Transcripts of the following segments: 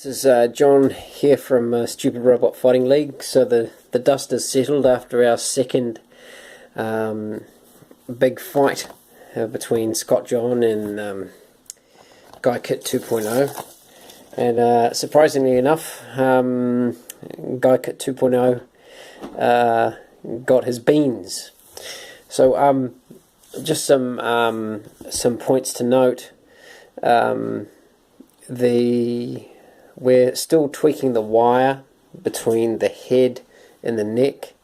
This is John here from Stupid Robot Fighting League. So the dust has settled after our second big fight between Scott John and Guy Kit 2.0. And surprisingly enough, Guy Kit 2.0 got his beans. So just some points to note. We're still tweaking the wire between the head and the neck,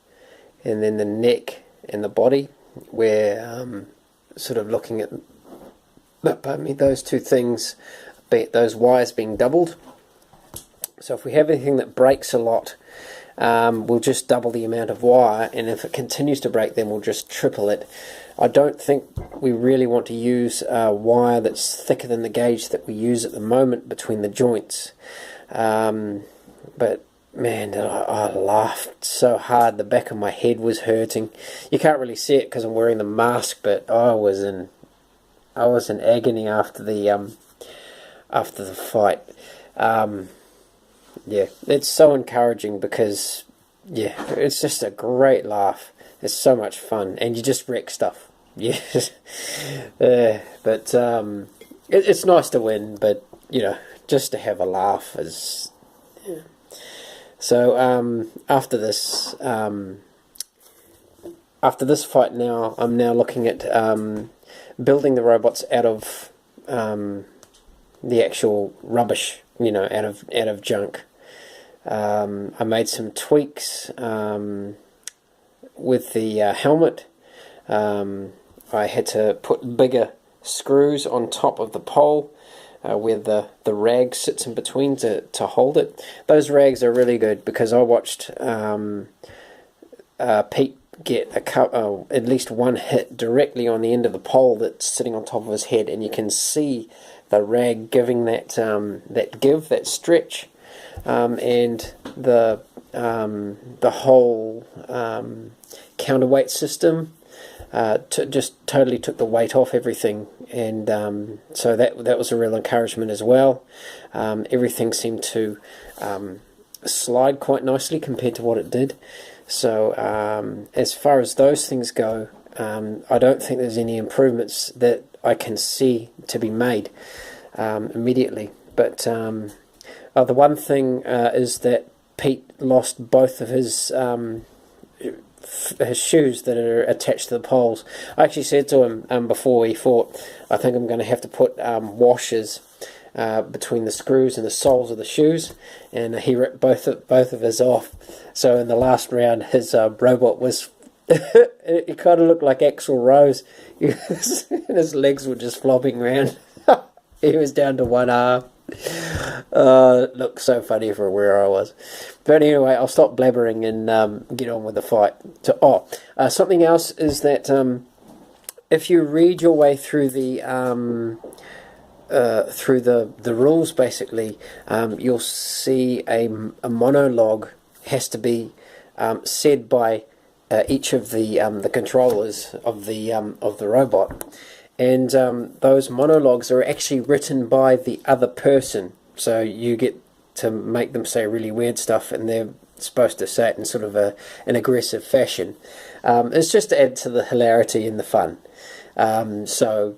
and then the neck and the body. We're sort of looking at, those two things, those wires being doubled. So if we have anything that breaks a lot, we'll just double the amount of wire, and if it continues to break, then we'll just triple it. I don't think we really want to use wire that's thicker than the gauge that we use at the moment between the joints. But man, I laughed so hard, the back of my head was hurting. You can't really see it because I'm wearing the mask, but I was in agony after the fight. Yeah, it's so encouraging because, yeah, it's just a great laugh. It's so much fun, and you just wreck stuff. Yeah, but it's nice to win, but you know, just to have a laugh is. Yeah. So after this fight, now I'm looking at building the robots out of the actual rubbish, you know, out of junk. I made some tweaks with the helmet. I had to put bigger screws on top of the pole where the rag sits in between to hold it. Those rags are really good because I watched Pete get at least one hit directly on the end of the pole that's sitting on top of his head, and you can see the rag giving that that stretch, and the whole counterweight system just totally took the weight off everything, and so that was a real encouragement as well. Everything seemed to slide quite nicely compared to what it did. So as far as those things go, I don't think there's any improvements that I can see to be made immediately. But the one thing is that Pete lost both of his shoes that are attached to the poles. I actually said to him before we fought, I think I'm going to have to put washers between the screws and the soles of the shoes, and he ripped both of his off. So in the last round, his robot was it kind of looked like Axl Rose. His legs were just flopping around. He was down to one arm. It looked so funny for where I was. But anyway, I'll stop blabbering and get on with the fight. So, something else is that if you read your way through the rules, basically, you'll see a monologue has to be said by each of the controllers of the robot. And those monologues are actually written by the other person. So you get to make them say really weird stuff, and they're supposed to say it in sort of an aggressive fashion. It's just to add to the hilarity and the fun. So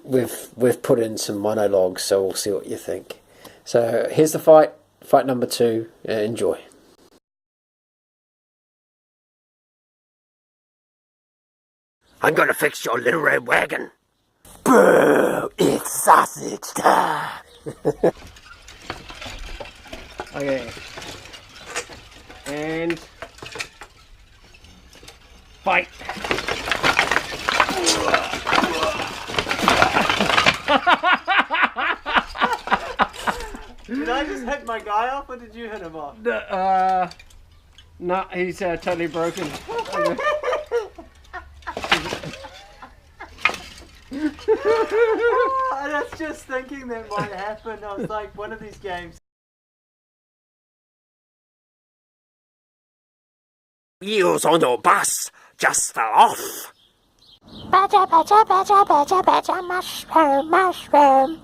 we've put in some monologues, so we'll see what you think. So here's the fight number 2. Enjoy. I'm gonna fix your little red wagon. Boo! It's sausage time! Okay. And fight. Did I just hit my guy off, or did you hit him off? No, he's totally broken. I was just thinking that might happen. I was like, one of these games. Wheels on your bus just fell off. Badger, badger, badger, badger, badger, mushroom, mushroom.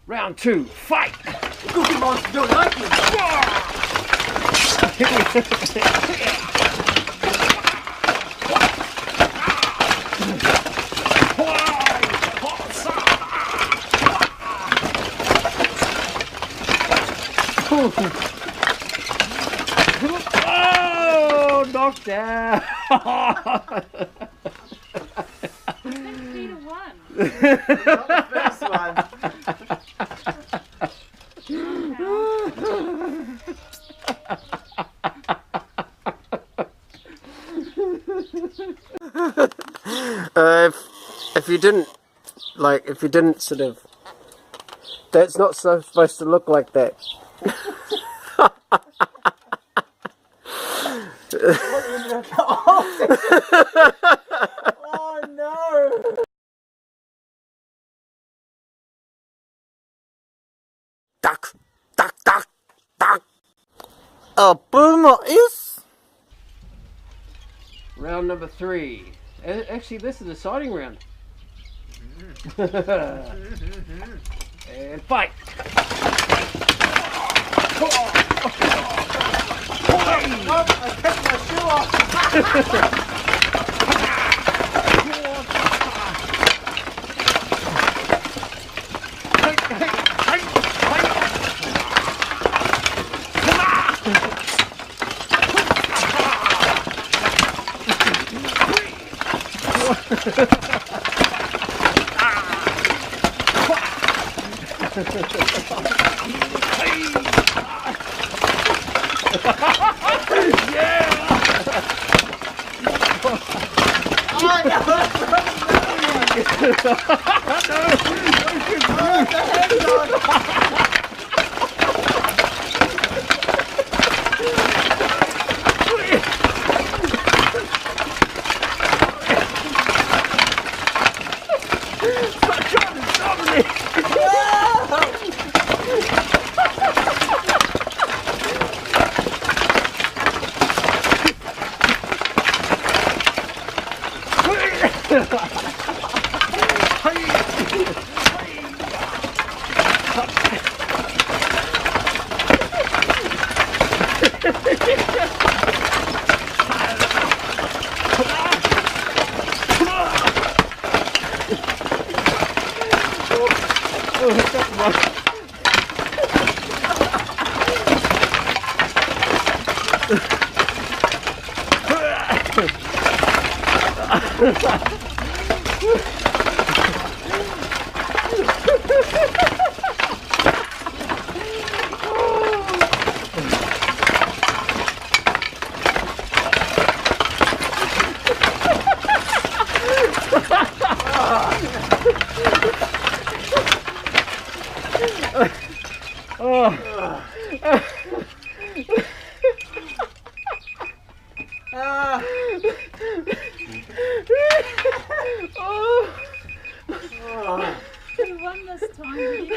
Round 2, fight! Cookie Monster don't like you. Oh, knocked down! 3-1. Not the first one. If you didn't, if you didn't sort of, that's not so supposed to look like that. Oh no! Duck, duck, duck, duck. A boomer is. Round number 3. Actually, this is the deciding round. And fight! Oh, I took my shoe off. Who won this time?